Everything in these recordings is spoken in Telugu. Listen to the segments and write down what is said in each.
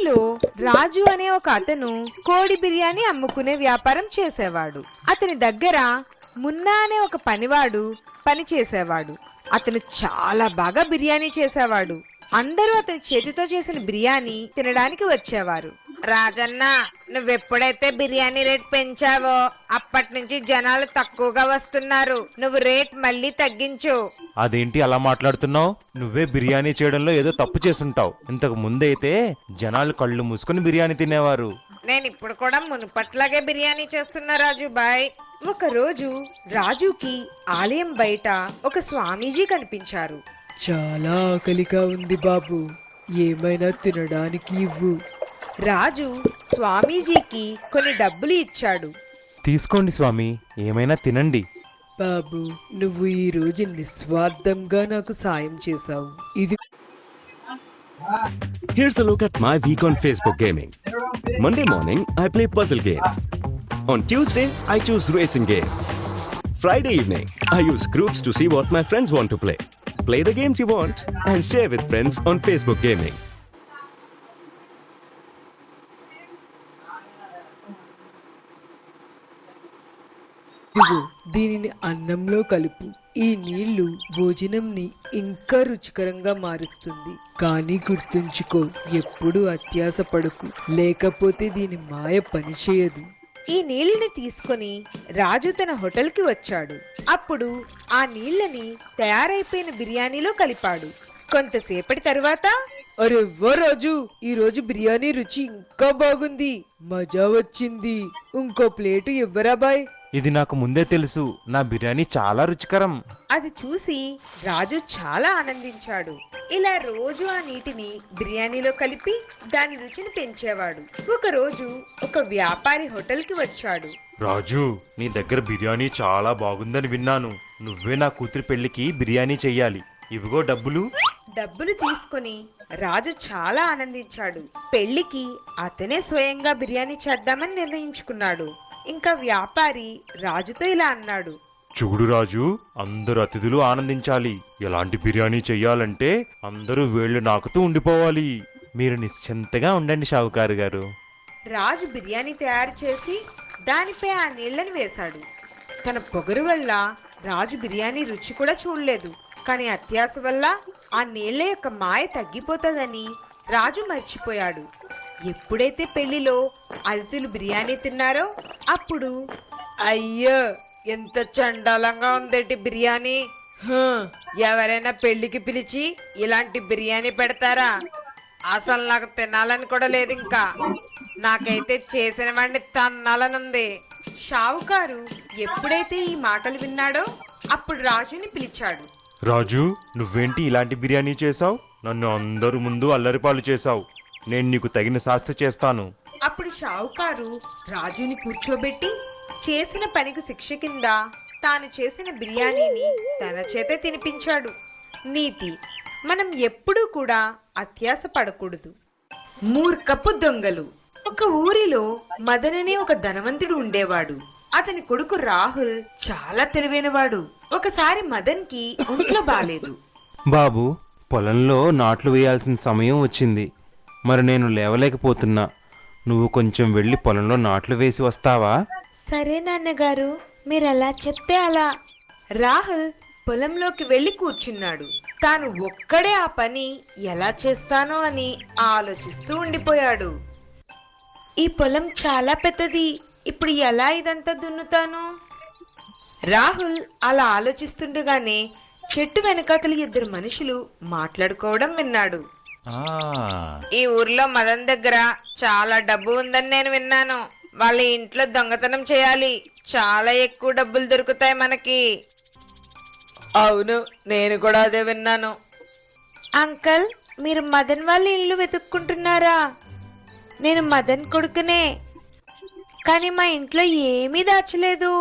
ఊరిలో రాజు అనే ఒక అతను కోడి బిర్యానీ అమ్ముకునే వ్యాపారం చేసేవాడు. అతని దగ్గర మున్నా అనే ఒక పనివాడు పని చేసేవాడు. అతను చాలా బాగా బిర్యానీ చేసేవాడు. అందరూ అతని చేతితో చేసిన బిర్యానీ తినడానికి వచ్చేవారు. రాజన్న, నువ్వెప్పుడైతే బిర్యానీ రేట్ పెంచావో అప్పటి నుంచి జనాలు తక్కువగా వస్తున్నారు. నువ్వు రేట్ మళ్ళీ తగ్గించు. అదేంటి అలా మాట్లాడుతున్నావు? నువ్వే బిర్యానీ చేయడంలో ఏదో తప్పు చేసుంటావు. ఇంతకు ముందైతే జనాలు కళ్ళు మూసుకుని బిర్యానీ తినేవారు. నేను ఇప్పుడు కూడా మునుపట్లాగే బిర్యానీ చేస్తున్నా రాజుబాయ్. ఒకరోజు రాజుకి ఆలయం బయట ఒక స్వామీజీ కనిపించారు. చాలా ఆకలిగా ఉంది బాబు, ఏమైనా తినడానికి ఇవ్వు. రాజు స్వామీజీకి కొన్ని డబ్బులు ఇచ్చాడు. తీసుకోండి స్వామి, ఏమైనా తినండి. బాబు, నువ్వు ఈ రోజు నిస్వార్థంగా నాకు సాయం చేశావు. ఇది Here's a look at my week on Facebook gaming. Monday morning, I play puzzle games. On Tuesday, I choose racing games. Friday evening, I use groups to see what my friends want to play. Play the games you want and share with friends on Facebook gaming. ఇదిగో, దీనిని అన్నంలో కలుపు. ఈ నీళ్లు భోజనంని ఇంకా రుచికరంగా మారుస్తుంది. కానీ గుర్తుంచుకో, ఎప్పుడు అత్యాస పడకు, లేకపోతే దీని మాయ పనిచేయదు. ఈ నీళ్ళని తీసుకొని రాజు తన హోటల్కి వచ్చాడు. అప్పుడు ఆ నీళ్ళని తయారైపోయిన బిర్యానీలో కలిపాడు. కొంతసేపటి తరువాత, అరే వా రాజు, ఈ రోజు బిర్యానీ రుచి ఇంకా బాగుంది, మజా వచ్చింది. ఇంకో ప్లేటు ఇవ్వరా బాయ్. ఇది నాకు ముందే తెలుసు, నా బిర్యానీ చాలా రుచికరం. అది చూసి రాజు చాలా ఆనందించాడు. ఇలా రోజు ఆ నీటిని బిర్యానీలో కలిపి దాని రుచిని పెంచేవాడు. ఒకరోజు ఒక వ్యాపారి హోటల్కి వచ్చాడు. రాజు, నీ దగ్గర బిర్యానీ చాలా బాగుందని విన్నాను. నువ్వే నా కూతురి పెళ్లికి బిర్యానీ చెయ్యాలి. ఇవిగో డబ్బులు. డబ్బులు తీసుకొని రాజు చాలా ఆనందించాడు. పెళ్లికి అతనే స్వయంగా బిర్యానీ చేద్దామని నిర్ణయించుకున్నాడు. ఇంకా వ్యాపారి రాజుతో ఇలా అన్నాడు. చూడు రాజు, అందరు అతిథులు ఆనందించాలి. ఎలాంటి బిర్యానీ చెయ్యాలంటే అందరూ వేళ్లు నాకుతూ ఉండిపోవాలి. మీరు నిశ్చింతగా ఉండండి షావుకారు గారు. రాజు బిర్యానీ తయారు చేసి దానిపై ఆ నీళ్లను వేశాడు. తన పొగరు వల్ల రాజు బిర్యానీ రుచి కూడా చూడలేదు. కానీ అత్యాస వల్ల ఆ నీళ్ల యొక్క మాయ తగ్గిపోతుందని రాజు మర్చిపోయాడు. ఎప్పుడైతే పెళ్లిలో అతిథులు బిర్యానీ తిన్నారో అప్పుడు, అయ్యో ఎంత చండాలంగా ఉందేటి బిర్యానీ, ఎవరైనా పెళ్లికి పిలిచి ఇలాంటి బిర్యానీ పెడతారా? అసలు నాకు తినాలని కూడా లేదు. ఇంకా నాకైతే చేసిన వాడిని తన్నాలనుంది. షావుకారు ఎప్పుడైతే ఈ మాటలు విన్నాడో అప్పుడు రాజుని పిలిచాడు. రాజు, నువ్వేంటి ఇలాంటి బిర్యానీ చేసావు? నన్ను అందరు ముందు అల్లరిపాలు చేసావు. నేను నీకు తగిన శాస్తి చేస్తాను. అప్పుడు షావుకారు రాజుని కూర్చోబెట్టి చేసిన పనికి శిక్ష కింద తాను చేసిన బిర్యానీని తన చేతే తినిపించాడు. నీతి: మనం ఎప్పుడూ కూడా అత్యాస పడకూడదు. మూర్ఖపు దొంగలు. ఒక ఊరిలో మదన్ అనే ఒక ధనవంతుడు ఉండేవాడు. అతని కొడుకు రాహుల్ చాలా తెలివైనవాడు. ఒకసారి మదన్ కి ఒంట్లో బాలేదు. బాబు, పొలంలో నాట్లు వేయాల్సిన సమయం వచ్చింది. మరి నేను లేవలేకపోతున్నా. నువ్వు కొంచెం వెళ్ళి పొలంలో నాట్లు వేసి వస్తావా? సరే నాన్నగారు, మీరు అలా చెప్తే అలా. రాహుల్ పొలంలోకి వెళ్ళి కూర్చున్నాడు. తాను ఒక్కడే ఆ పని ఎలా చేస్తానో అని ఆలోచిస్తూ ఉండిపోయాడు. ఈ పొలం చాలా పెద్దది, ఇప్పుడు ఎలా ఇదంతా దున్నుతాను? రాహుల్ అలా ఆలోచిస్తుండగానే చెట్టు వెనకాతలి ఇద్దరు మనుషులు మాట్లాడుకోవడం విన్నాడు. ఈ ఊర్లో మదన్ దగ్గర చాలా డబ్బు ఉందని నేను విన్నాను. వాళ్ళ ఇంట్లో దొంగతనం చేయాలి, చాలా ఎక్కువ డబ్బులు దొరుకుతాయి మనకి. అవును, నేను కూడా అదే విన్నాను. అంకల్, మీరు మదన్ వాళ్ళ ఇల్లు వెతుక్కుంటున్నారా? నేను మదన్ కొడుకునే, కానీ మా ఇంట్లో ఏమీ దాచలేదు.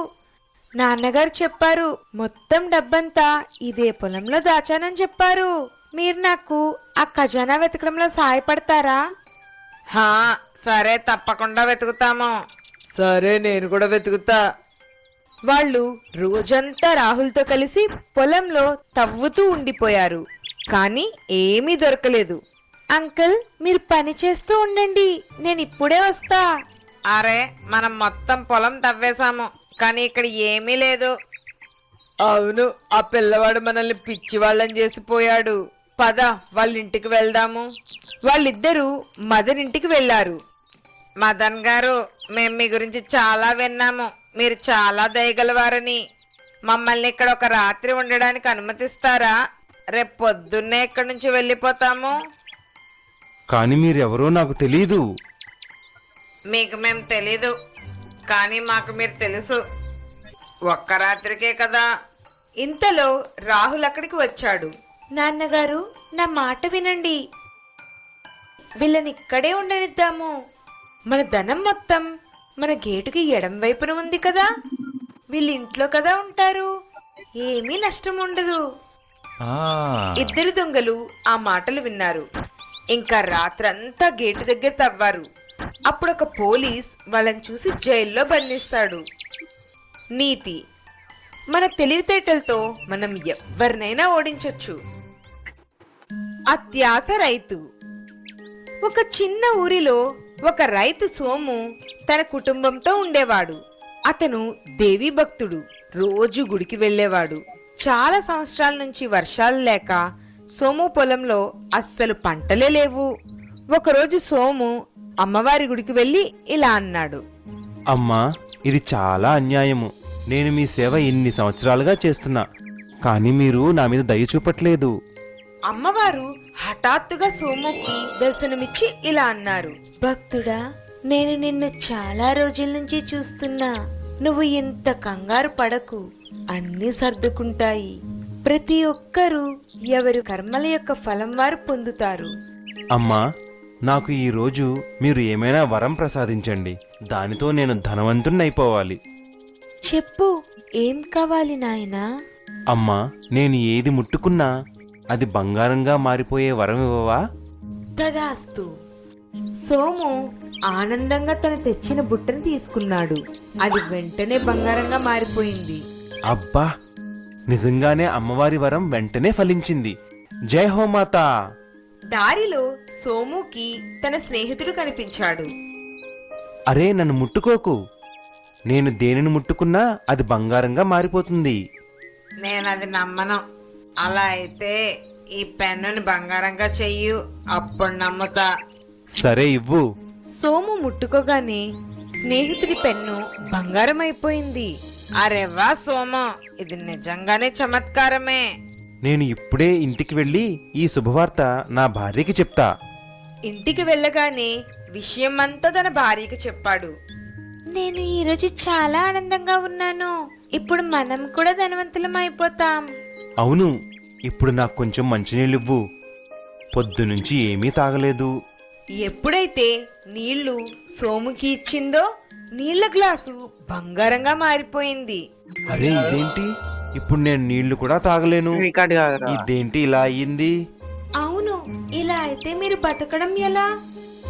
నాన్నగారు చెప్పారు మొత్తం డబ్బంతా ఇదే పొలంలో దాచానని చెప్పారు. మీరు నాకు ఆ ఖజానా వెతకడంలో సహాయపడతారా? సరే, తప్పకుండా వెతుకుతాము. సరే, నేను కూడా వెతుకుతా. వాళ్ళు రోజంతా రాహుల్తో కలిసి పొలంలో తవ్వుతూ ఉండిపోయారు. కానీ ఏమీ దొరకలేదు. అంకుల్ మీరు పని చేస్తూ ఉండండి, నేను ఇప్పుడే వస్తా. అరే మనం మొత్తం పొలం తవ్వేశాము, కానీ ఇక్కడ ఏమీ లేదు. అవును, ఆ పిల్లవాడు మనల్ని పిచ్చి వాళ్ళని చేసిపోయాడు. పద వాళ్ళ ఇంటికి వెళ్దాము. వాళ్ళిద్దరూ మదన్ ఇంటికి వెళ్లారు. మదన్ గారు, మేము మీ గురించి చాలా విన్నాము. మీరు చాలా దయగలవారని. మమ్మల్ని ఇక్కడ ఒక రాత్రి ఉండడానికి అనుమతిస్తారా? రేపు పొద్దున్నే ఇక్కడి నుంచి వెళ్ళిపోతాము. కానీ మీరెవరో నాకు తెలీదు. మీకు మేము తెలీదు, కానీ మాకు మీరు తెలుసు. ఒక్క రాత్రికే కదా. ఇంతలో రాహుల్ అక్కడికి వచ్చాడు. నాన్నగారు, నా మాట వినండి, వీళ్ళని ఇక్కడే ఉండనిద్దాము. మన ధనం మొత్తం మన గేటుకి ఎడం వైపున ఉంది కదా, వీళ్ళు ఇంట్లో కదా ఉంటారు, ఏమీ నష్టం ఉండదు. ఇద్దరు దొంగలు ఆ మాటలు విన్నారు. ఇంకా రాత్రంతా గేటు దగ్గర తవ్వారు. అప్పుడు ఒక పోలీస్ వాళ్ళని చూసి జైల్లో బంధిస్తాడు. నీతి: మన తెలివితేటలతో మనం ఎవరినైనా ఓడించొచ్చు. అత్యాస రైతు. ఒక చిన్న ఊరిలో ఒక రైతు సోము తన కుటుంబంతో ఉండేవాడు. అతను దేవీ భక్తుడు, రోజు గుడికి వెళ్ళేవాడు. చాలా సంవత్సరాల నుంచి వర్షాలు లేక సోము పొలంలో అస్సలు పంటలే లేవు. ఒకరోజు సోము అమ్మవారి గుడికి వెళ్ళి ఇలా అన్నాడు: అమ్మా, ఇది చాలా అన్యాయము. నేను మీ సేవ ఇన్ని సంవత్సరాలుగా చేస్తున్నా, కానీ మీరు నా మీద దయ చూపట్లేదు. అమ్మవారు హఠాత్తుగా సోముకి దర్శనమిచ్చి ఇలా అన్నారు: భక్తుడా, నేను నిన్ను చాలా రోజుల నుంచి చూస్తున్నా. నువ్వు ఇంత కంగారు పడకు, అన్నీ సర్దుకుంటాయి. ప్రతి ఒక్కరూ ఎవరి కర్మల యొక్క ఫలం వారు పొందుతారు. అమ్మా, నాకు ఈ రోజు మీరు ఏమైనా వరం ప్రసాదించండి. దానితో నేను ధనవంతుణ్ణైపోవాలి. చెప్పు, ఏం కావాలి నాయనా? అమ్మా, నేను ఏది ముట్టుకున్నా అది బంగారంగా మారిపోయే వరం ఇవ్వవా? తదాస్తు. సోము ఆనందంగా తను తెచ్చిన బుట్టను తీసుకున్నాడు. అది వెంటనే బంగారంగా మారిపోయింది. అబ్బా, నిజంగానే అమ్మవారి వరం వెంటనే ఫలించింది. జై హో మాతా. దారిలో సోముకి తన స్నేహితుడు కనిపించాడు. అరే, నన్ను ముట్టుకోకు. నేను దేనిని ముట్టుకున్నా అది బంగారంగా మారిపోతుంది. నేను అది నమ్మను. అలా అయితే ఈ పెన్నుని బంగారంగా చెయ్యు, అప్పుడు నమ్ముతా. సరే, ఇవ్వు. సోము ముట్టుకోగానే స్నేహితుడి పెన్ను బంగారం అయిపోయింది. అరే వా సోము, ఇది నిజంగానే చమత్కారమే. నేను ఇప్పుడే ఇంటికి వెళ్ళి ఈ శుభవార్త నా భార్యకి చెప్తా. ఇంటికి వెళ్ళగానే విషయమంతా తన భార్యకి చెప్పాడు. నేను ఈరోజు చాలా ఆనందంగా ఉన్నాను. ఇప్పుడు మనం కూడా ధనవంతులం అయిపోతాం. అవును, ఇప్పుడు నాకు కొంచెం మంచినీళ్ళివ్వు. పొద్దునుంచి ఏమీ తాగలేదు. ఎప్పుడైతే నీళ్లు సోముకి ఇచ్చిందో నీళ్ల గ్లాసు బంగారంగా మారిపోయింది. అరే, ఇదేంటి? ఇప్పుడు నేను నీళ్లు కూడా తాగలేను. ఇదేంటి ఇలా అయ్యింది? అవును, ఇలా అయితే మీరు బతకడం ఎలా?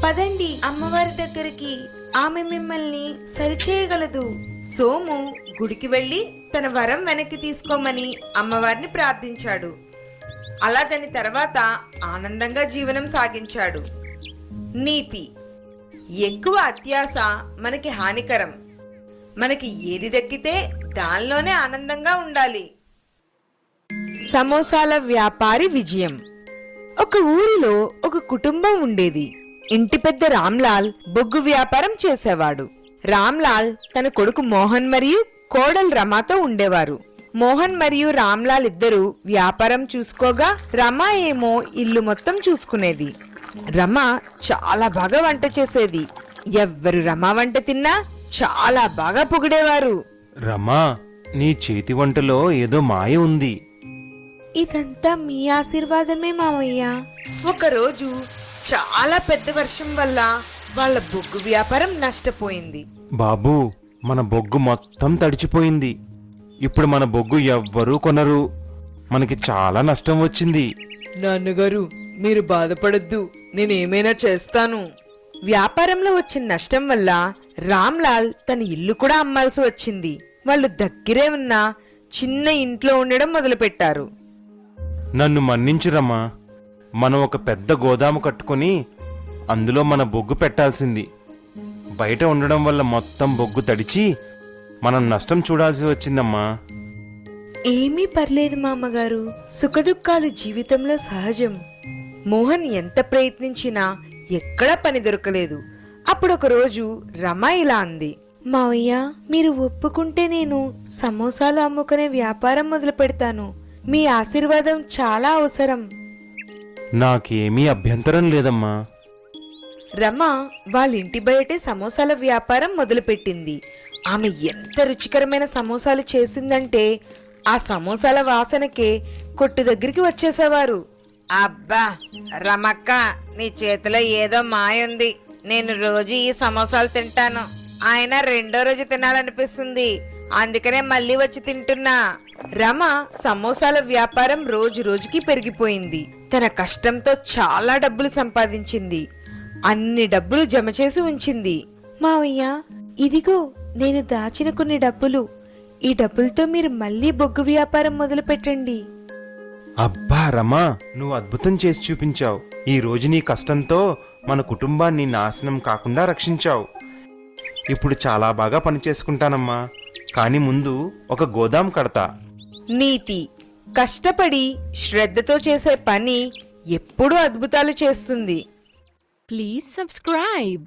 పదండి అమ్మవారి దగ్గరికి, ఆమె మిమ్మల్ని సరిచేయగలదు. సోము గుడికి వెళ్ళి తన వరం వెనక్కి తీసుకోమని అమ్మవారిని ప్రార్థించాడు. అలా దాని తర్వాత ఆనందంగా జీవనం సాగించాడు. నీతి: ఎక్కువ అత్యాశ మనకి హానికరం. మనకి ఏది దక్కితే దానిలోనే ఆనందంగా ఉండాలి. సమోసాల వ్యాపారి విజయం. ఒక ఊరిలో ఒక కుటుంబం ఉండేది. ఇంటి పెద్ద రామ్లాల్ బొగ్గు వ్యాపారం చేసేవాడు. రామ్లాల్ తన కొడుకు మోహన్ మరియు కోడలు రమాతో ఉండేవారు. మోహన్ మరియు రామ్లాల్ ఇద్దరు వ్యాపారం చూసుకోగా రమ ఏమో ఇల్లు మొత్తం చూసుకునేది. రమ చాలా బాగా వంట చేసేది. ఎవ్వరు రమ వంట తిన్నా చాలా బాగా పొగిడేవారు. రమా, నీ చేతి వంటలో ఏదో మాయ ఉంది. ఇదంతా మీ ఆశీర్వాదమే మామయ్య. ఒకరోజు చాలా పెద్ద వర్షం వల్ల వాళ్ళ బొగ్గు వ్యాపారం నష్టపోయింది. బాబూ, మన బొగ్గు మొత్తం తడిచిపోయింది. ఇప్పుడు మన బొగ్గు ఎవ్వరూ కొనరు. మనకి చాలా నష్టం వచ్చింది. నాన్నగారు, మీరు బాధపడద్దు, నేనేమైనా చేస్తాను. వ్యాపారంలో వచ్చిన నష్టం వల్ల రామ్లాల్ తన ఇల్లు కూడా అమ్మాల్సి వచ్చింది. వాళ్ళు దగ్గరే ఉన్న చిన్న ఇంట్లో ఉండడం మొదలుపెట్టారు. నన్ను మన్నించు రమా. మనం ఒక పెద్ద గోదాము కట్టుకొని అందులో మన బొగ్గు పెట్టాల్సింది. బయట ఉండడం వల్ల మొత్తం బొగ్గు తడిచి మనం నష్టం చూడాల్సి వచ్చిందమ్మా. ఏమీ పర్లేదు మామగారు, సుఖదుఖాలు జీవితంలో సహజం. మోహన్ ఎంత ప్రయత్నించినా ఎక్కడా పని దొరకలేదు. అప్పుడు ఒక రోజు రమ ఇలా అంది, మావయ్య, మీరు ఒప్పుకుంటే నేను సమోసాలు అమ్ముకునే వ్యాపారం మొదలు పెడతాను. మీ ఆశీర్వాదం చాలా అవసరం. నాకేమీ అభ్యంతరం లేదమ్మా. రమ వాళ్ళ ఇంటి బయటే సమోసాల వ్యాపారం మొదలుపెట్టింది. ఆమె ఎంత రుచికరమైన సమోసాలు చేసిందంటే ఆ సమోసాల వాసనకే కొట్టు దగ్గరికి వచ్చేసేవారు. అబ్బా రమక్క, నీ చేతిలో ఏదో మాయుంది. నేను రోజు ఈ సమోసాలు తింటాను. ఆయన రెండో రోజు తినాలనిపిస్తుంది. అందుకనే మళ్ళీ వచ్చి తింటున్నా. రమ సమోసాల వ్యాపారం రోజు రోజుకి పెరిగిపోయింది. తన కష్టంతో చాలా డబ్బులు సంపాదించింది. అన్ని డబ్బులు జమ చేసి ఉంచింది. మావయ్య, ఇదిగో నేను దాచిన కొన్ని డబ్బులు. ఈ డబ్బులతో మీరు మళ్ళీ బొగ్గు వ్యాపారం మొదలు పెట్టండి. అబ్బా రమా, నువ్వు అద్భుతం చేసి చూపించావు. ఈ రోజు నీ కష్టంతో మన కుటుంబాన్ని నాశనం కాకుండా రక్షించావు. ఇప్పుడు చాలా బాగా పని చేసుకుంటానమ్మా. కానీ ముందు ఒక గోదాం కడతా. నీతి: కష్టపడి శ్రద్ధతో చేసే పని ఎప్పుడూ అద్భుతాలు చేస్తుంది. Please subscribe.